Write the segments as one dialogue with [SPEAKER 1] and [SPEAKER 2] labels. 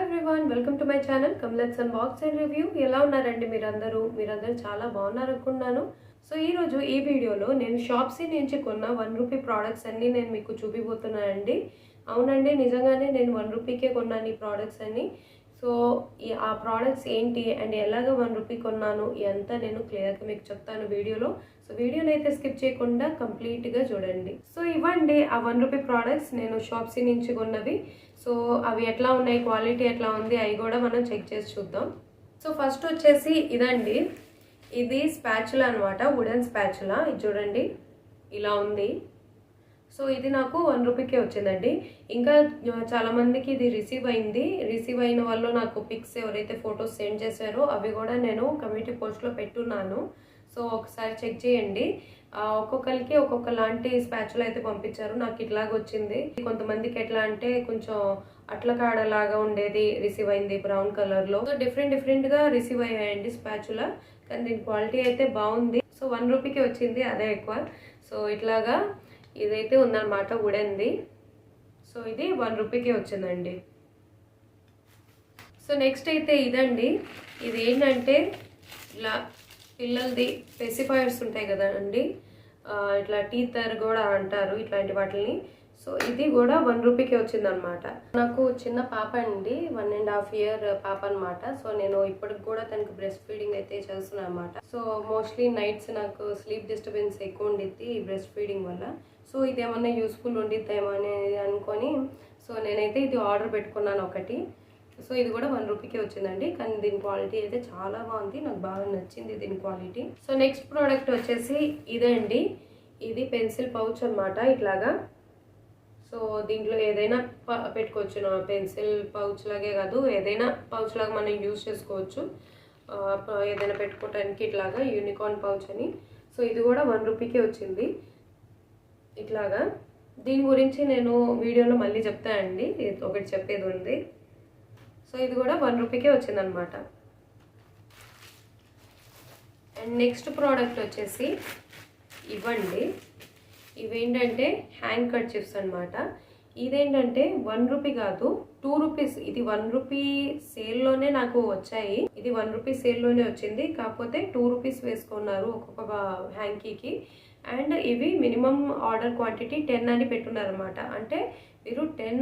[SPEAKER 1] Everyone welcome to my channel కమ్లెట్స్ unbox and review. ఎలా ఉన్నారండి మీరందరూ చాలా బాగున్నారు అనుకున్నాను. సో ఈరోజు ఈ వీడియోలో నేను షాప్సీ నుంచి కొన్న 1 రూపీ ప్రోడక్ట్స్ అన్నీ నేను మీకు చూపిపోతున్నానండి. అవునండి, నిజంగానే నేను 1 రూపీకే కొన్నాను ఈ ప్రోడక్ట్స్ అన్నీ. సో ఆ ప్రోడక్ట్స్ ఏంటి అండ్ ఎలాగ 1 రూపీ కొన్నాను ఇదంతా నేను క్లియర్గా మీకు చెప్తాను వీడియోలో. సో వీడియోని అయితే స్కిప్ చేయకుండా కంప్లీట్గా చూడండి. సో ఇవ్వండి ఆ 1 రూపీ ప్రోడక్ట్స్ నేను షాప్సీ నుంచి కొన్నవి. సో అవి ఎట్లా ఉన్నాయి, క్వాలిటీ ఎట్లా ఉంది అవి కూడా మనం చెక్ చేసి చూద్దాం. సో ఫస్ట్ వచ్చేసి ఇదండి, ఇది స్పాచులా అనమాట, వుడెన్ స్పాచులా. ఇది చూడండి ఇలా ఉంది. సో ఇది నాకు 1 రూపీకే వచ్చిందండి. ఇంకా చాలామందికి ఇది రిసీవ్ అయింది. రిసీవ్ అయిన వాళ్ళు నాకు పిక్స్ ఎవరైతే ఫొటోస్ సెండ్ చేశారో అవి కూడా నేను కమ్యూనిటీ పోస్ట్లో పెట్టున్నాను. సో ఒకసారి చెక్ చేయండి. ఒక్కొక్కరికి ఒక్కొక్క లాంటి స్పాచులా అయితే పంపించారు. నాకు ఇట్లాగ వచ్చింది. కొంతమందికి ఎట్లా అంటే కొంచెం అట్ల కాడలాగా ఉండేది రిసీవ్ అయింది బ్రౌన్ కలర్లో. సో డిఫరెంట్గా రిసీవ్ అయ్యాయండి స్పాచులా. కానీ దీని క్వాలిటీ అయితే బాగుంది. సో 1 రూపీకి వచ్చింది, అదే ఎక్కువ. సో ఇట్లాగా ఇదైతే ఉందన్నమాట వుడెన్ది. సో ఇది 1 రూపీకే వచ్చిందండి. సో నెక్స్ట్ అయితే ఇదండి, ఇది ఏంటంటే ఇలా పిల్లలది స్పెసిఫైర్స్ ఉంటాయి కదా అండి, ఇట్లా టీతర్ కూడా అంటారు ఇట్లాంటి వాటిని. సో ఇది కూడా 1 రూపీకే వచ్చిందనమాట. నాకు చిన్న పాప అండి, 1.5 ఇయర్ పాప అనమాట. సో నేను ఇప్పటికి కూడా తనకు బ్రెస్ట్ ఫీడింగ్ అయితే చేస్తున్నాను అనమాట. సో మోస్ట్లీ నైట్స్ నాకు స్లీప్ డిస్టర్బెన్స్ ఎక్కువ ఉండిద్ది ఈ బ్రెస్ట్ ఫీడింగ్ వల్ల. సో ఇది ఏమన్నా యూస్ఫుల్ ఉండిద్దేమో అనేది అనుకొని సో నేనైతే ఇది ఆర్డర్ పెట్టుకున్నాను ఒకటి. సో ఇది కూడా 1 రూపీకే వచ్చిందండి. కానీ దీని క్వాలిటీ అయితే చాలా బాగుంది, నాకు బాగా నచ్చింది దీని క్వాలిటీ. సో నెక్స్ట్ ప్రోడక్ట్ వచ్చేసి ఇదండి, ఇది పెన్సిల్ పౌచ్ అనమాట ఇట్లాగా. సో దీంట్లో ఏదైనా పెట్టుకోవచ్చు, పెన్సిల్ పౌచ్ లాగే కాదు, ఏదైనా పౌచ్ లాగా మనం యూజ్ చేసుకోవచ్చు. ఏదైనా పెట్టుకోవటానికి ఇట్లాగా యూనికార్న్ పౌచ్ అని. సో ఇది కూడా 1 రూపీకే వచ్చింది ఇట్లాగా. దీని గురించి నేను వీడియోలో మళ్ళీ చెప్తానండి, ఒకటి చెప్పేది ఉంది. సో ఇది కూడా 1 రూపీకే వచ్చిందనమాట. అండ్ నెక్స్ట్ ప్రోడక్ట్ వచ్చేసి ఇవ్వండి, ఇవేంటంటే హ్యాండ్ కర్చీఫ్స్ అనమాట. ఇదేంటంటే 1 రూపీ కాదు 2 రూపీస్. ఇది 1 రూపీ సేల్లోనే నాకు వచ్చాయి. ఇది 1 రూపీ సేల్లోనే వచ్చింది, కాకపోతే 2 రూపీస్ వేసుకున్నారు ఒక్కొక్క హ్యాంకీకి. అండ్ ఇవి మినిమం ఆర్డర్ క్వాంటిటీ 10 అని పెట్టున్నారనమాట. అంటే మీరు 10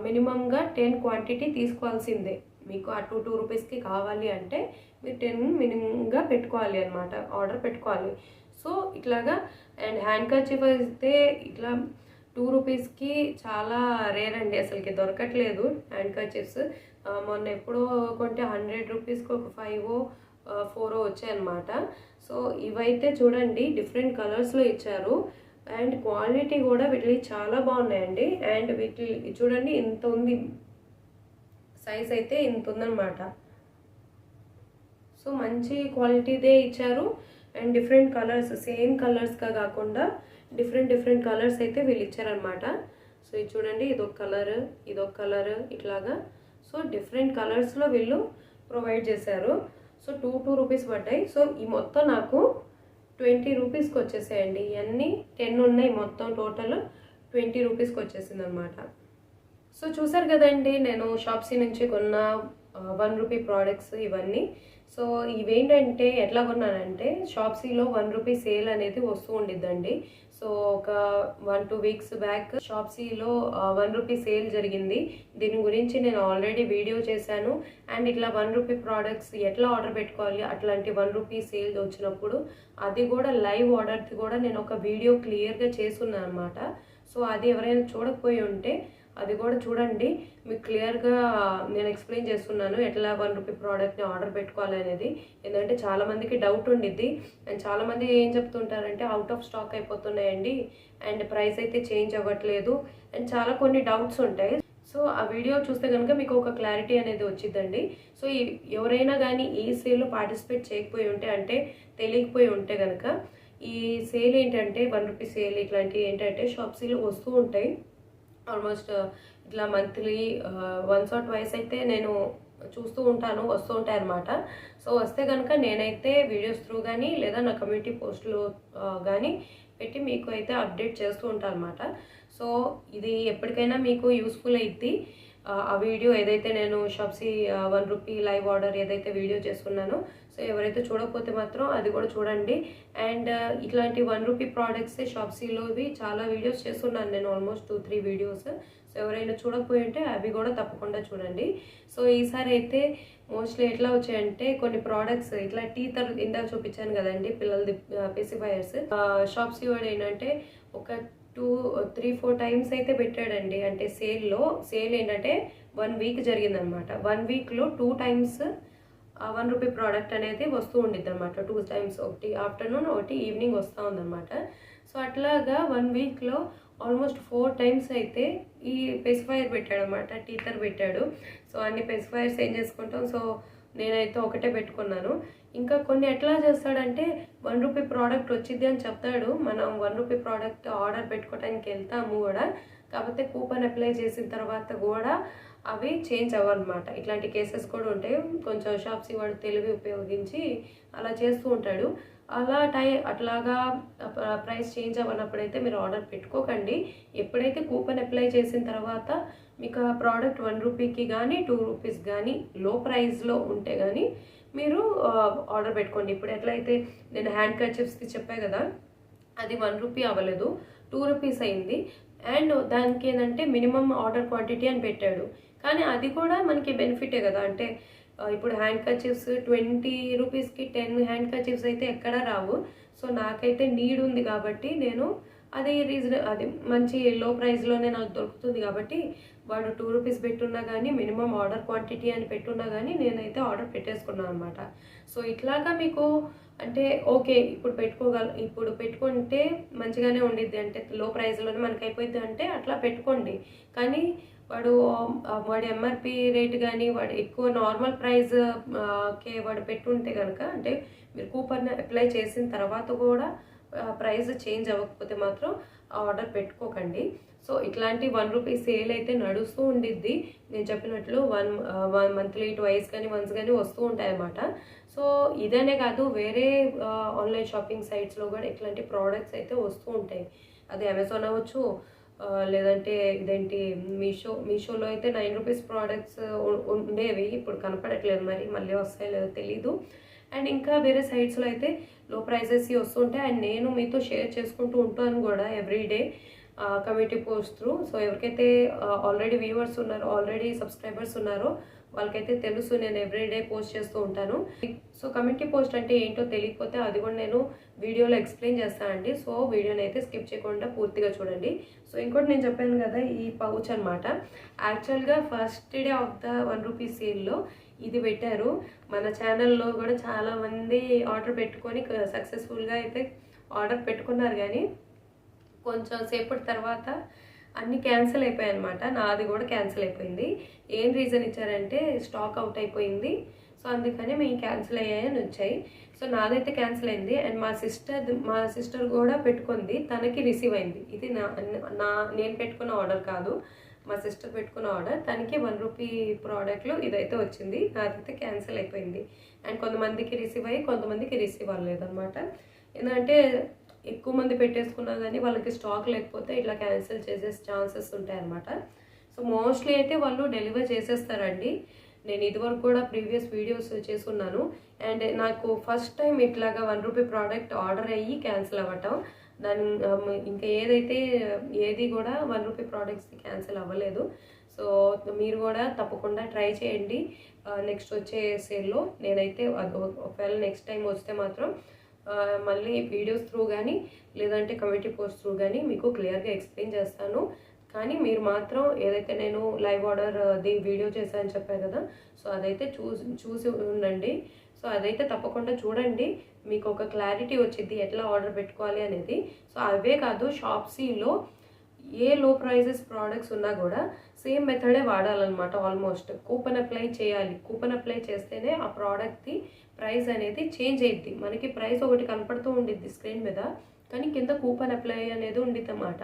[SPEAKER 1] మినిమంగా 10 క్వాంటిటీ తీసుకోవాల్సిందే. మీకు ఆ 2 రూపీస్కి కావాలి అంటే మీరు 10 మినిమంగా పెట్టుకోవాలి అనమాట, ఆర్డర్ పెట్టుకోవాలి. సో ఇట్లాగా. అండ్ హ్యాండ్ కర్చీఫ్ అయితే ఇట్లా 2 రూపీస్కి చాలా రేర్ అండి, అసలుకి దొరకట్లేదు హ్యాండ్ కర్చీఫ్స్. మొన్న ఎప్పుడో కొంటే 100 రూపీస్కి ఒక 5-4 వచ్చాయన్నమాట. సో ఇవైతే చూడండి డిఫరెంట్ కలర్స్లో ఇచ్చారు. అండ్ క్వాలిటీ కూడా వీటి చాలా బాగున్నాయండి. అండ్ వీటి చూడండి ఇంత ఉంది, సైజ్ అయితే ఇంత ఉందన్నమాట. సో మంచి క్వాలిటీదే ఇచ్చారు. అండ్ డిఫరెంట్ కలర్స్, సేమ్ కలర్స్గా కాకుండా డిఫరెంట్ కలర్స్ అయితే వీళ్ళు ఇచ్చారనమాట. సో ఇది చూడండి, ఇదొక కలర్, ఇదొక కలర్ ఇట్లాగా. సో డిఫరెంట్ కలర్స్లో వీళ్ళు ప్రొవైడ్ చేశారు. సో 2 రూపీస్ పడ్డాయి. సో ఈ మొత్తం నాకు 20 రూపీస్కి వచ్చేసాయండి. ఇవన్నీ 10 ఉన్నాయి, మొత్తం టోటల్ 20 రూపీస్కి వచ్చేసింది అనమాట. సో చూసారు కదండి, నేను షాప్సీ నుంచి కొన్న 1 రూపీ ప్రోడక్ట్స్ ఇవన్నీ. సో ఇవేంటంటే ఎట్లా కొన్నానంటే షాప్సీలో 1 రూపీ సేల్ అనేది వస్తూ ఉండిద్దండి. సో ఒక 1-2 వీక్స్ బ్యాక్ షాప్సీలో 1 రూపీ సేల్ జరిగింది. దీని గురించి నేను ఆల్రెడీ వీడియో చేశాను. అండ్ ఇట్లా 1 రూపీ ప్రోడక్ట్స్ ఎట్లా ఆర్డర్ పెట్టుకోవాలి, అట్లాంటి 1 రూపీ సేల్ వచ్చినప్పుడు అది కూడా లైవ్ ఆర్డర్ది కూడా నేను ఒక వీడియో క్లియర్గా చేసుకున్నాను అనమాట. సో అది ఎవరైనా చూడకపోయి ఉంటే అది కూడా చూడండి, మీకు క్లియర్గా నేను ఎక్స్ప్లెయిన్ చేస్తున్నాను ఎట్లా 1 రూపీ ప్రోడక్ట్ని ఆర్డర్ పెట్టుకోవాలి అనేది. ఎందుకంటే చాలామందికి డౌట్ ఉండిద్ది. అండ్ చాలామంది ఏం చెప్తుంటారంటే అవుట్ ఆఫ్ స్టాక్ అయిపోతున్నాయండి అండ్ ప్రైస్ అయితే చేంజ్ అవ్వట్లేదు అండ్ చాలా కొన్ని డౌట్స్ ఉంటాయి. సో ఆ వీడియో చూస్తే కనుక మీకు ఒక క్లారిటీ అనేది వచ్చిద్దండి. సో ఎవరైనా కానీ ఈ సేల్లో పార్టిసిపేట్ చేయకపోయి ఉంటే, అంటే తెలియకపోయి ఉంటే కనుక, ఈ సేల్ ఏంటంటే 1 రూపీ సేల్ ఇట్లాంటివి ఏంటంటే షాప్సీలో వస్తూ ఉంటాయి. ఆల్మోస్ట్ ఇట్లా మంత్లీ వన్స్ ఆర్ ట్వైస్ అయితే నేను చూస్తూ ఉంటాను, వస్తూ ఉంటాయి అన్నమాట. సో వస్తే కనుక నేనైతే వీడియోస్ త్రూ కానీ లేదా నా కమ్యూనిటీ పోస్టులు కానీ పెట్టి మీకు అయితే అప్డేట్ చేస్తూ ఉంటాను అనమాట. సో ఇది ఎప్పటికైనా మీకు యూస్ఫుల్ అయ్యిద్ది. ఆ వీడియో ఏదైతే నేను షాప్సీ 1 రూపీ లైవ్ ఆర్డర్ ఏదైతే వీడియో చేసుకున్నానో, సో ఎవరైతే చూడకపోతే మాత్రం అది కూడా చూడండి. అండ్ ఇట్లాంటి 1 రూపీ ప్రోడక్ట్స్ షాప్సీలోవి చాలా వీడియోస్ చేస్తున్నాను నేను, ఆల్మోస్ట్ 2-3 వీడియోస్. సో ఎవరైనా చూడకపోయి ఉంటే అవి కూడా తప్పకుండా చూడండి. సో ఈసారి అయితే మోస్ట్లీ ఎట్లా వచ్చాయంటే కొన్ని ప్రోడక్ట్స్ ఇట్లా టీతర్ ఇందాక చూపించాను కదండి పిల్లలది పెసిఫైయర్స్. షాప్సీ వాడు ఏంటంటే ఒక 2-3-4 టైమ్స్ అయితే పెట్టాడండి. అంటే సేల్ ఏంటంటే 1 వీక్ జరిగిందనమాట. 1 వీక్లో 2 టైమ్స్ 1 రూపీ ప్రోడక్ట్ అనేది వస్తూ ఉండిద్ది అనమాట. 2 టైమ్స్, ఒకటి ఆఫ్టర్నూన్ ఒకటి ఈవినింగ్ వస్తూ ఉందన్నమాట. సో అట్లాగా 1 వీక్లో ఆల్మోస్ట్ 4 టైమ్స్ అయితే ఈ పెసిఫైయర్ పెట్టాడు అనమాట, టీతర్ పెట్టాడు. సో అన్ని పెసిఫైయర్స్ ఏం చేసుకుంటాం, సో నేనైతే ఒకటే పెట్టుకున్నాను. ఇంకా కొన్ని ఎట్లా చేస్తాడంటే 1 రూపీ ప్రోడక్ట్ వచ్చింది అని చెప్తాడు, మనం 1 రూపీ ప్రోడక్ట్ ఆర్డర్ పెట్టుకోవడానికి వెళ్తాము కూడా, కాకపోతే కూపన్ అప్లై చేసిన తర్వాత కూడా అవి చేంజ్ అవ్వనమాట. ఇట్లాంటి కేసెస్ కూడా ఉంటాయి. కొంచెం షాప్సీ వాడు తెలివి ఉపయోగించి అలా చేస్తూ ఉంటాడు. అట్లాగా ప్రైస్ చేంజ్ అవ్వనప్పుడైతే మీరు ఆర్డర్ పెట్టుకోకండి. ఎప్పుడైతే కూపన్ అప్లై చేసిన తర్వాత మీకు ఆ ప్రోడక్ట్ 1 రూపీకి కానీ 2 రూపీస్ కానీ లో ప్రైస్లో ఉంటే కానీ మీరు ఆర్డర్ పెట్టుకోండి. ఇప్పుడు ఎట్లయితే నేను హ్యాండ్ కర్చీఫ్స్కి చెప్పాను కదా, అది 1 రూపీ అవ్వలేదు, 2 రూపీస్ అయింది. అండ్ దానికి ఏంటంటే మినిమం ఆర్డర్ క్వాంటిటీ అని పెట్టాడు. కానీ అది కూడా మనకి బెనిఫిటే కదా. అంటే ఇప్పుడు హ్యాండ్ కర్చీఫ్స్ 20 రూపీస్కి 10 హ్యాండ్ కర్చీఫ్స్ అయితే ఎక్కడా రావు. సో నాకైతే నీడ్ ఉంది కాబట్టి నేను అది అది మంచి లో ప్రైస్లోనే నాకు దొరుకుతుంది కాబట్టి వాడు 2 రూపీస్ పెట్టున్నా కానీ మినిమం ఆర్డర్ క్వాంటిటీ అని పెట్టున్నా కానీ నేనైతే ఆర్డర్ పెట్టేసుకున్నాను అనమాట. సో ఇట్లాగా మీకు అంటే ఓకే ఇప్పుడు పెట్టుకుంటే మంచిగానే ఉండిద్ది, అంటే లో ప్రైస్లోనే మనకి అయిపోద్ది అంటే అట్లా పెట్టుకోండి. కానీ వాడి ఎంఆర్పి రేట్ కానీ వాడు ఎక్కువ నార్మల్ ప్రైస్ కే వాడు పెట్టుంటే కనుక, అంటే మీరు కూపన్ అప్లై చేసిన తర్వాత కూడా ప్రైస్ చేంజ్ అవ్వకపోతే మాత్రం ఆర్డర్ పెట్టుకోకండి. సో ఇట్లాంటి 1 రూపీ సేల్ అయితే నడుస్తూ ఉండిద్ది. నేను చెప్పినట్లు 1 మంత్లీ ట్వైస్ కానీ వన్స్ కానీ వస్తూ ఉంటాయి అన్నమాట. సో ఇదనే కాదు, వేరే ఆన్లైన్ షాపింగ్ సైట్స్లో కూడా ఇట్లాంటి ప్రోడక్ట్స్ అయితే వస్తూ ఉంటాయి. అది అమెజాన్ అవ్వచ్చు, లేదంటే ఇదేంటి మీషోలో అయితే 9 రూపీస్ ప్రోడక్ట్స్ ఉండేవి, ఇప్పుడు కనపడట్లేదు, మరి మళ్ళీ వస్తాయో లేదో తెలీదు. అండ్ ఇంకా వేరే సైట్స్లో అయితే లో ప్రైజెస్ వస్తుంటాయి. అండ్ నేను మీతో షేర్ చేసుకుంటూ ఉంటాను కూడా everyday community post through. So ఎవరికైతే ఆల్రెడీ వ్యూవర్స్ ఉన్నారో, ఆల్రెడీ సబ్స్క్రైబర్స్ ఉన్నారో వాళ్ళకైతే తెలుసు, నేను ఎవ్రీడే పోస్ట్ చేస్తూ ఉంటాను. సో కమ్యూనిటీ పోస్ట్ అంటే ఏంటో తెలియకపోతే అది కూడా నేను వీడియోలో ఎక్స్ప్లెయిన్ చేస్తానండి. సో వీడియోని అయితే స్కిప్ చేయకుండా పూర్తిగా చూడండి. సో ఇంకోటి నేను చెప్పాను కదా, ఈ పౌచ్ అనమాట. యాక్చువల్గా first day of the 1 rupee సేల్లో ఇది పెట్టారు. మన ఛానల్లో కూడా చాలామంది ఆర్డర్ పెట్టుకొని సక్సెస్ఫుల్గా అయితే ఆర్డర్ పెట్టుకున్నారు. కానీ కొంచెం సేపటి తర్వాత అన్నీ క్యాన్సిల్ అయిపోయాయి అనమాట. నాది కూడా క్యాన్సిల్ అయిపోయింది. ఏం రీజన్ ఇచ్చారంటే స్టాక్ అవుట్ అయిపోయింది, సో అందుకనే మేము క్యాన్సిల్ అయ్యాయని వచ్చాయి. సో నాదైతే క్యాన్సిల్ అయింది. అండ్ మా సిస్టర్ కూడా పెట్టుకుంది, తనకి రిసీవ్ అయింది. ఇది నేను పెట్టుకున్న ఆర్డర్ కాదు, మా సిస్టర్ పెట్టుకున్న ఆర్డర్. తనకి 1 రూపీ ప్రోడక్ట్లో ఇదైతే వచ్చింది, నాదైతే క్యాన్సిల్ అయిపోయింది. అండ్ కొంతమందికి రిసీవ్ అయ్యి కొంతమందికి రిసీవ్ అవ్వలేదు అనమాట. ఎందుకంటే ఎక్కువ మంది పెట్టేసుకున్నా కానీ వాళ్ళకి స్టాక్ లేకపోతే ఇట్లా క్యాన్సిల్ చేసే ఛాన్సెస్ ఉంటాయి అన్నమాట. సో మోస్ట్లీ అయితే వాళ్ళు డెలివర్ చేసేస్తారండి. నేను ఇదివరకు కూడా ప్రీవియస్ వీడియోస్ చేసుకున్నాను. అండ్ నాకు ఫస్ట్ టైం ఇట్లాగా 1 రూపీ ప్రోడక్ట్ ఆర్డర్ అయ్యి క్యాన్సిల్ అవ్వటం, ఇంకా ఏది కూడా 1 రూపీ ప్రోడక్ట్స్కి క్యాన్సిల్ అవ్వలేదు. సో మీరు కూడా తప్పకుండా ట్రై చేయండి నెక్స్ట్ వచ్చే సేల్లో. నేనైతే ఒకవేళ నెక్స్ట్ టైం వస్తే మాత్రం మళ్ళీ వీడియోస్ త్రూ కానీ లేదంటే కమ్యూనిటీ పోస్ట్ త్రూ కానీ మీకు క్లియర్గా ఎక్స్ప్లెయిన్ చేస్తాను. కానీ మీరు మాత్రం ఏదైతే నేను లైవ్ ఆర్డర్ వీడియో చేశానని చెప్పాను కదా, సో అదైతే చూసి ఉండండి. సో అదైతే తప్పకుండా చూడండి, మీకు ఒక క్లారిటీ వచ్చింది ఎట్లా ఆర్డర్ పెట్టుకోవాలి అనేది. సో అవే కాదు, షాప్సీలో ఏ లో ప్రైజెస్ ప్రోడక్ట్స్ ఉన్నా కూడా సేమ్ మెథడే వాడాలన్నమాట. ఆల్మోస్ట్ కూపన్ అప్లై చేయాలి. కూపన్ అప్లై చేస్తేనే ఆ ప్రోడక్ట్ది ప్రైస్ అనేది చేంజ్ అయ్యిద్ది. మనకి ప్రైస్ ఒకటి కనపడుతూ ఉండిద్ది స్క్రీన్ మీద, కానీ కింద కూపన్ అప్లై అనేది ఉండిద్ది అన్నమాట.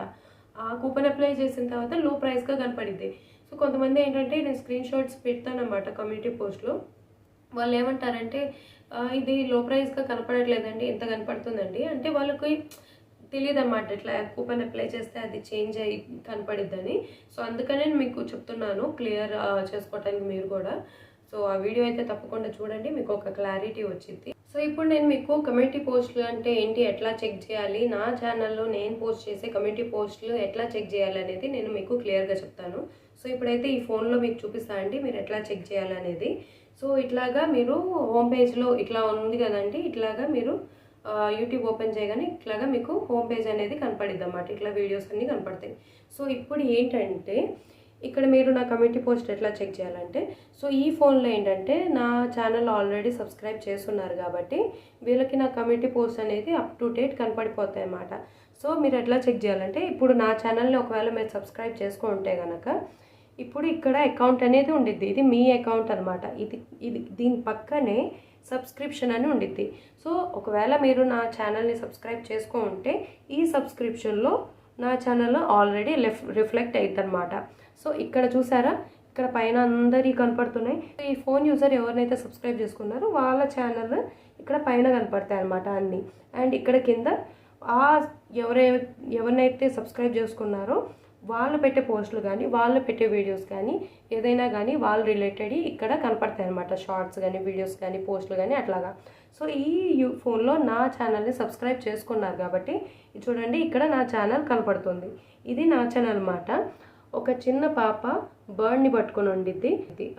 [SPEAKER 1] ఆ కూపన్ అప్లై చేసిన తర్వాత లో ప్రైస్గా కనపడిద్ది. సో కొంతమంది ఏంటంటే నేను స్క్రీన్ షాట్స్ పెడతానమాట కమ్యూనిటీ పోస్ట్లో, వాళ్ళు ఏమంటారంటే ఇది లో ప్రైస్గా కనపడట్లేదండి, ఎంత కనపడుతుందండి అంటే వాళ్ళకి తెలియదన్నమాట ఇట్లా కూపన్ అప్లై చేస్తే అది చేంజ్ అయ్యి కనపడిద్దని. సో అందుకనే మీకు చెప్తున్నాను క్లియర్ చేసుకోవటానికి మీరు కూడా. సో ఆ వీడియో అయితే తప్పకుండా చూడండి, మీకు ఒక క్లారిటీ వచ్చింది. సో ఇప్పుడు నేను మీకు కమ్యూనిటీ పోస్టులు అంటే ఏంటి, ఎట్లా చెక్ చేయాలి, నా ఛానల్లో నేను పోస్ట్ చేసే కమ్యూనిటీ పోస్టులు ఎట్లా చెక్ చేయాలి అనేది నేను మీకు క్లియర్గా చెప్తాను. సో ఇప్పుడైతే ఈ ఫోన్లో మీకు చూపిస్తాను అండి మీరు ఎట్లా చెక్ చేయాలనేది. సో ఇట్లాగా మీరు హోమ్ పేజ్లో ఇట్లా ఉంది కదండి, ఇట్లాగా మీరు యూట్యూబ్ ఓపెన్ చేయగానే ఇట్లాగా మీకు హోమ్ పేజ్ అనేది కనపడిద్ది అన్నమాట. ఇట్లా వీడియోస్ అన్నీ కనపడతాయి. సో ఇప్పుడు ఏంటంటే ఇక్కడ మీరు నా కమ్యూనిటీ పోస్ట్ ఎట్లా చెక్ చేయాలంటే, సో ఈ ఫోన్లో ఏంటంటే నా ఛానల్ ఆల్రెడీ సబ్స్క్రైబ్ చేస్తున్నారు కాబట్టి వీళ్ళకి నా కమ్యూనిటీ పోస్ట్ అనేది అప్ టు డేట్ కనపడిపోతాయి అన్నమాట. సో మీరు ఎట్లా చెక్ చేయాలంటే, ఇప్పుడు నా ఛానల్ని ఒకవేళ మీరు సబ్స్క్రైబ్ చేసుకుంటే కనుక ఇప్పుడు ఇక్కడ అకౌంట్ అనేది ఉండిద్ది. ఇది మీ అకౌంట్ అనమాట. ఇది దీని పక్కనే సబ్స్క్రిప్షన్ అని ఉండిద్ది. సో ఒకవేళ మీరు నా ఛానల్ని సబ్స్క్రైబ్ చేసుకుంటే ఈ సబ్స్క్రిప్షన్లో నా ఛానల్ ఆల్రెడీ రిఫ్లెక్ట్ అవుతుంది అనమాట. సో ఇక్కడ చూసారా, ఇక్కడ పైన అందరి కనపడుతున్నాయి. ఈ ఫోన్ యూజర్ ఎవరినైతే సబ్స్క్రైబ్ చేసుకున్నారో వాళ్ళ ఛానల్ ఇక్కడ పైన కనపడతాయి అనమాట అన్నీ. అండ్ ఇక్కడ కింద ఎవరినైతే సబ్స్క్రైబ్ చేసుకున్నారో వాళ్ళు పెట్టే పోస్టులు కానీ వాళ్ళు పెట్టే వీడియోస్ కానీ ఏదైనా కానీ వాళ్ళు రిలేటెడ్ ఇక్కడ కనపడతాయి అనమాట. షార్ట్స్ కానీ వీడియోస్ కానీ పోస్టులు కానీ అట్లాగా. సో ఈ ఫోన్లో నా ఛానల్ని సబ్స్క్రైబ్ చేసుకున్నారు కాబట్టి చూడండి ఇక్కడ నా ఛానల్ కనపడుతుంది. ఇది నా ఛానల్ అనమాట. ఒక చిన్న పాప బర్డ్ని పట్టుకొని ఉండిద్ది,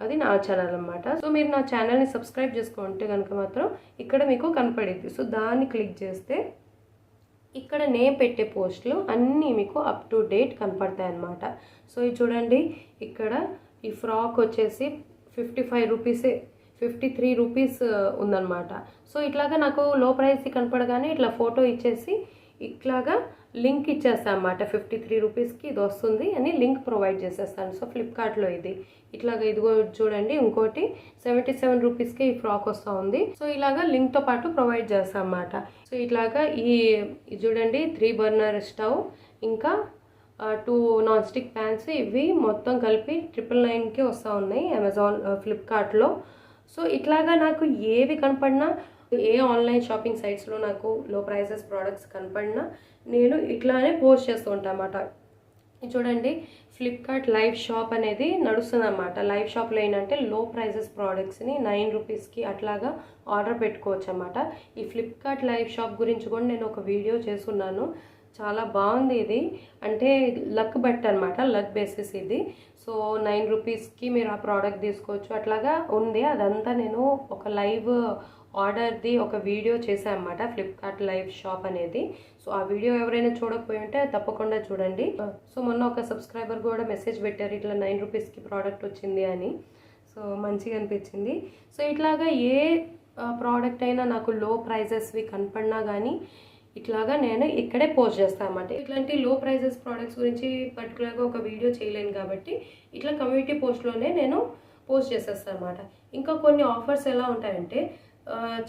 [SPEAKER 1] అది నా ఛానల్ అనమాట. సో మీరు నా ఛానల్ని సబ్స్క్రైబ్ చేసుకుంటే కనుక మాత్రం ఇక్కడ మీకు కనపడిద్ది. సో దాన్ని క్లిక్ చేస్తే ఇక్కడ నేను పెట్టే పోస్టులు అన్నీ మీకు అప్ టు డేట్ కనపడతాయి అన్నమాట. సో ఇది చూడండి, ఇక్కడ ఈ ఫ్రాక్ వచ్చేసి 55 రూపీసే, 53 రూపీస్ ఉందన్నమాట. సో ఇట్లాగా నాకు లో ప్రైస్ కనపడగానే ఇట్లా ఫోటో ఇచ్చేసి ఇట్లాగా లింక్ ఇచ్చేస్తాను అన్నమాట. 53 రూపీస్కి ఇది వస్తుంది అని లింక్ ప్రొవైడ్ చేసేస్తాను. సో ఫ్లిప్కార్ట్లో ఇది ఇట్లాగా ఇదిగో చూడండి, ఇంకోటి 77 రూపీస్కి ఈ ఫ్రాక్ వస్తూ ఉంది. సో ఇలాగా లింక్తో పాటు ప్రొవైడ్ చేస్తాం అన్నమాట. సో ఇట్లాగా ఈ చూడండి 3 బర్నర్ స్టవ్, ఇంకా 2 నాన్ స్టిక్ ప్యాన్స్, ఇవి మొత్తం కలిపి 999కి వస్తూ ఉన్నాయి అమెజాన్ ఫ్లిప్కార్ట్లో. సో ఇట్లాగా నాకు ఏవి కనపడినా, ఏ ఆన్లైన్ షాపింగ్ సైట్స్లో నాకు లో ప్రైసెస్ ప్రోడక్ట్స్ కనపడినా నేను ఇట్లానే పోస్ట్ చేస్తూ ఉంటాను అన్నమాట. చూడండి ఫ్లిప్కార్ట్ లైవ్ షాప్ అనేది నడుస్తుంది అన్నమాట. లైవ్ షాప్లో ఏంటంటే లో ప్రైసెస్ ప్రోడక్ట్స్ని 9 రూపీస్కి అట్లాగా ఆర్డర్ పెట్టుకోవచ్చు అన్నమాట. ఈ ఫ్లిప్కార్ట్ లైవ్ షాప్ గురించి కూడా నేను ఒక వీడియో చేస్తున్నాను, చాలా బాగుంది. ఇది అంటే లక్ బట్ అనమాట, లక్ బేసిస్ ఇది. సో 9 రూపీస్కి మీరు ఆ ప్రోడక్ట్ తీసుకోవచ్చు అట్లాగా ఉంది. అదంతా నేను ఒక లైవ్ ఆర్డర్ది ఒక వీడియో చేశాను అన్నమాట, ఫ్లిప్కార్ట్ లైవ్ షాప్ అనేది. సో ఆ వీడియో ఎవరైనా చూడకపోయి ఉంటే తప్పకుండా చూడండి. సో మొన్న ఒక సబ్స్క్రైబర్ కూడా మెసేజ్ పెట్టారు ఇట్లా 9 రూపీస్కి ప్రోడక్ట్ వచ్చింది అని. సో మంచిగా అనిపించింది. సో ఇట్లాగా ఏ ప్రోడక్ట్ అయినా నాకు లో ప్రైజెస్వి కనపడినా కానీ ఇట్లాగా నేను ఇక్కడే పోస్ట్ చేస్తాను అన్నమాట. ఇట్లాంటి లో ప్రైజెస్ ప్రోడక్ట్స్ గురించి పర్టికులర్గా ఒక వీడియో చేయలేను కాబట్టి ఇట్లా కమ్యూనిటీ పోస్ట్లోనే నేను పోస్ట్ చేసేస్తాను అన్నమాట. ఇంకా కొన్ని ఆఫర్స్ ఎలా ఉంటాయంటే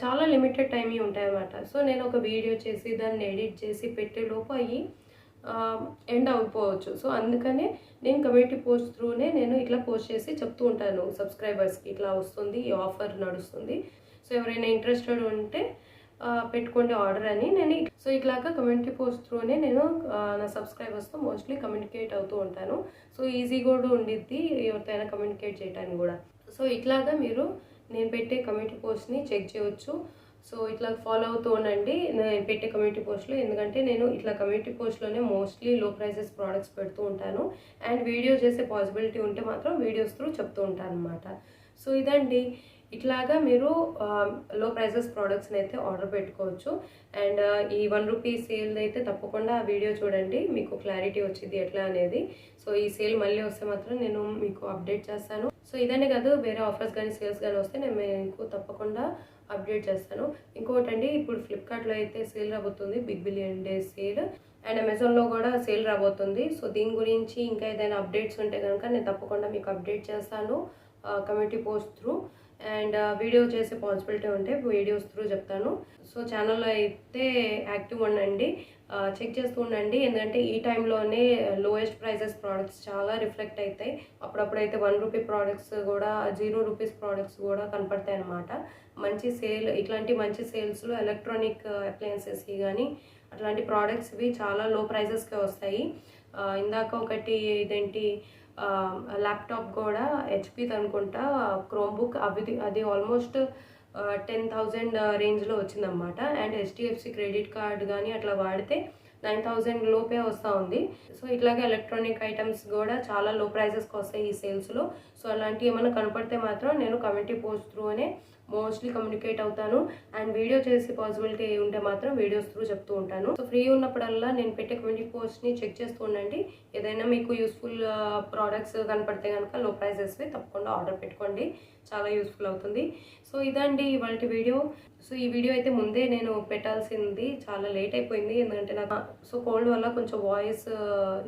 [SPEAKER 1] చాలా లిమిటెడ్ టైం ఉంటాయన్నమాట. సో నేను ఒక వీడియో చేసి దాన్ని ఎడిట్ చేసి పెట్టేలోపు అయ్యి ఎండ్ అయిపోవచ్చు. సో అందుకనే నేను కమ్యూనిటీ పోస్ట్ త్రూనే నేను ఇట్లా పోస్ట్ చేసి చెప్తూ ఉంటాను సబ్స్క్రైబర్స్కి, ఇట్లా వస్తుంది, ఈ ఆఫర్ నడుస్తుంది, సో ఎవరైనా ఇంట్రెస్టెడ్ ఉంటే పెట్టుకోండి ఆర్డర్ అని. నేను సో ఇట్లాగా కమ్యూనిటీ పోస్ట్ త్రూనే నేను నా సబ్స్క్రైబర్స్తో మోస్ట్లీ కమ్యూనికేట్ అవుతూ ఉంటాను. సో ఈజీ కూడా ఉండిద్ది ఎవరితోనైనా కమ్యూనికేట్ చేయడానికి కూడా. సో ఇట్లాగా మీరు నేను పెట్టే కమ్యూనిటీ పోస్ట్ని చెక్ చేయవచ్చు. సో ఇట్లా ఫాలో అవుతూ ఉండండి నేను పెట్టే కమ్యూనిటీ పోస్ట్లో, ఎందుకంటే నేను ఇట్లా కమ్యూనిటీ పోస్ట్లోనే మోస్ట్లీ లో ప్రైసెస్ ప్రోడక్ట్స్ పెడుతూ ఉంటాను. అండ్ వీడియో చేసే పాసిబిలిటీ ఉంటే మాత్రం వీడియోస్ త్రూ చెప్తూ ఉంటాను అనమాట. సో ఇదండి, ఇట్లాగా మీరు లో ప్రైసెస్ ప్రోడక్ట్స్ని అయితే ఆర్డర్ పెట్టుకోవచ్చు. అండ్ ఈ 1 రూపీ సేల్ అయితే తప్పకుండా ఆ వీడియో చూడండి, మీకు క్లారిటీ వచ్చింది ఎట్లా అనేది. సో ఈ సేల్ మళ్ళీ వస్తే మాత్రం నేను మీకు అప్డేట్ చేస్తాను. సో ఇదనే కాదు, వేరే ఆఫర్స్ కానీ సేల్స్ కానీ వస్తే నేను మీకు తప్పకుండా అప్డేట్ చేస్తాను. ఇంకోటి అండి, ఇప్పుడు ఫ్లిప్కార్ట్లో అయితే సేల్ రాబోతుంది, big billion day sale. And అమెజాన్లో కూడా సేల్ రాబోతుంది. సో దీని గురించి ఇంకా ఏదైనా అప్డేట్స్ ఉంటే కనుక నేను తప్పకుండా మీకు అప్డేట్ చేస్తాను community post through. And video చేసే పాసిబిలిటీ ఉంటే వీడియోస్ త్రూ చెప్తాను. సో ఛానల్లో అయితే యాక్టివ్ ఉండండి, చెక్ చేస్తూ ఉండండి. ఎందుకంటే ఈ టైంలోనే లోయెస్ట్ ప్రైజెస్ ప్రోడక్ట్స్ చాలా రిఫ్లెక్ట్ అవుతాయి. అప్పుడప్పుడైతే ₹1 ప్రోడక్ట్స్ కూడా ₹0 ప్రోడక్ట్స్ కూడా కనపడతాయి అన్నమాట. మంచి సేల్, ఇట్లాంటి మంచి సేల్స్లో ఎలక్ట్రానిక్ అప్లయన్సెస్కి కానీ అట్లాంటి ప్రోడక్ట్స్ ఇవి చాలా లో ప్రైజెస్కే వస్తాయి. ఇందాక ఒకటి ఇదేంటి ల్యాప్టాప్ కూడా హెచ్పిది అనుకుంటా, క్రోమ్బుక్ అది ఆల్మోస్ట్ 10,000 రేంజ్లో వచ్చిందన్నమాట. అండ్ హెచ్డిఎఫ్సి క్రెడిట్ కార్డ్ కానీ అట్లా వాడితే 9,000 లోపే వస్తూ ఉంది. సో ఇట్లాగే ఎలక్ట్రానిక్ ఐటమ్స్ కూడా చాలా లో ప్రైజెస్కి వస్తాయి ఈ సేల్స్లో. సో అలాంటివి ఏమైనా కనపడితే మాత్రం నేను కమ్యూనిటీ పోస్ట్ త్రూ అనే మోస్ట్లీ కమ్యూనికేట్ అవుతాను. అండ్ వీడియో చేసే పాసిబిలిటీ ఉంటే మాత్రం వీడియోస్ త్రూ చెప్తూ ఉంటాను. సో ఫ్రీ ఉన్నప్పుడల్లా నేను పెట్టే కమ్యూనిటీ పోస్ట్ని చెక్ చేస్తూ ఉండండి. ఏదైనా మీకు యూస్ఫుల్ ప్రోడక్ట్స్ కనపడితే కనుక లో ప్రైజెస్వి తప్పకుండా ఆర్డర్ పెట్టుకోండి, చాలా యూస్ఫుల్ అవుతుంది. సో ఇదండి ఇవాళ వీడియో. సో ఈ వీడియో అయితే ముందే నేను పెట్టాల్సింది, చాలా లేట్ అయిపోయింది. ఎందుకంటే నాకు కోల్డ్ వల్ల కొంచెం వాయిస్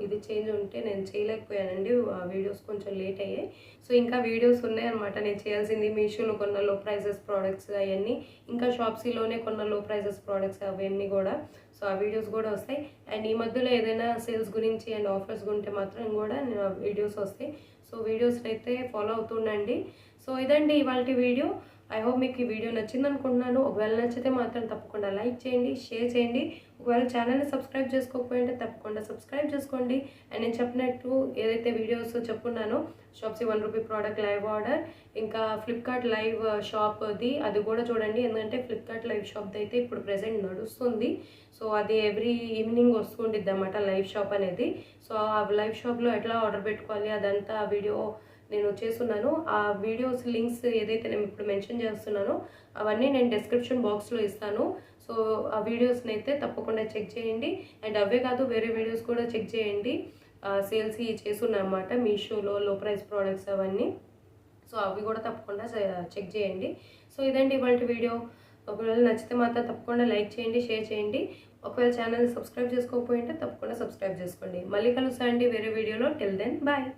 [SPEAKER 1] ఇది చేంజ్ ఉంటే నేను చేయలేకపోయానండి. వీడియోస్ కొంచెం లేట్ అయ్యాయి. సో ఇంకా వీడియోస్ ఉన్నాయన్నమాట నేను చేయాల్సింది. మీషోలో కొన్న లో ప్రైజెస్ ప్రోడక్ట్స్ అవన్నీ, ఇంకా షాప్సీలోనే కొన్న లో ప్రైజెస్ ప్రోడక్ట్స్ అవన్నీ కూడా. సో ఆ వీడియోస్ కూడా వస్తాయి. అండ్ ఈ మధ్యలో ఏదైనా సేల్స్ గురించి అండ్ ఆఫర్స్ గురించి మాత్రం కూడా నేను వీడియోస్ వస్తాయి. సో వీడియోస్ అయితే ఫాలో అవుతుండండి. సో ఇదండి ఇవాళ వీడియో. ఐ హోప్ మీకు ఈ వీడియో నచ్చింది అనుకుంటున్నాను. ఒకవేళ నచ్చితే మాత్రం తప్పకుండా లైక్ చేయండి, షేర్ చేయండి. ఒకవేళ ఛానల్ని సబ్స్క్రైబ్ చేసుకోకపోయింటే తప్పకుండా సబ్స్క్రైబ్ చేసుకోండి. అండ్ నేను చెప్పినట్టు ఏదైతే వీడియోస్ చెప్పున్నానో షాప్సీ ₹1 ప్రోడక్ట్ లైవ్ ఆర్డర్, ఇంకా ఫ్లిప్కార్ట్ లైవ్ షాప్ది అది కూడా చూడండి. ఎందుకంటే ఫ్లిప్కార్ట్ లైవ్ షాప్ది అయితే ఇప్పుడు ప్రెజెంట్ నడుస్తుంది. సో అది ఎవ్రీ ఈవినింగ్ వస్తుండిద్ది అన్నమాట లైవ్ షాప్ అనేది. సో ఆ లైవ్ షాప్లో ఎట్లా ఆర్డర్ పెట్టుకోవాలి అదంతా వీడియో నేను చేస్తున్నాను. ఆ వీడియోస్ లింక్స్ ఏదైతే నేను ఇప్పుడు మెన్షన్ చేస్తున్నానో అవన్నీ నేను డిస్క్రిప్షన్ బాక్స్లో ఇస్తాను. సో ఆ వీడియోస్ని అయితే తప్పకుండా చెక్ చేయండి. అండ్ అవే కాదు వేరే వీడియోస్ కూడా చెక్ చేయండి. సేల్స్ చేస్తున్నాను అన్నమాట మీషోలో లో ప్రైస్ ప్రోడక్ట్స్ అవన్నీ. సో అవి కూడా తప్పకుండా చెక్ చేయండి. సో ఇదండి ఇవాళ వీడియో. ఒకవేళ నచ్చితే మాత్రం తప్పకుండా లైక్ చేయండి, షేర్ చేయండి. ఒకవేళ ఛానల్ని సబ్స్క్రైబ్ చేసుకోకపోయింటే తప్పకుండా సబ్స్క్రైబ్ చేసుకోండి. మళ్ళీ కలుస్తా అండి వేరే వీడియోలో. Till then bye.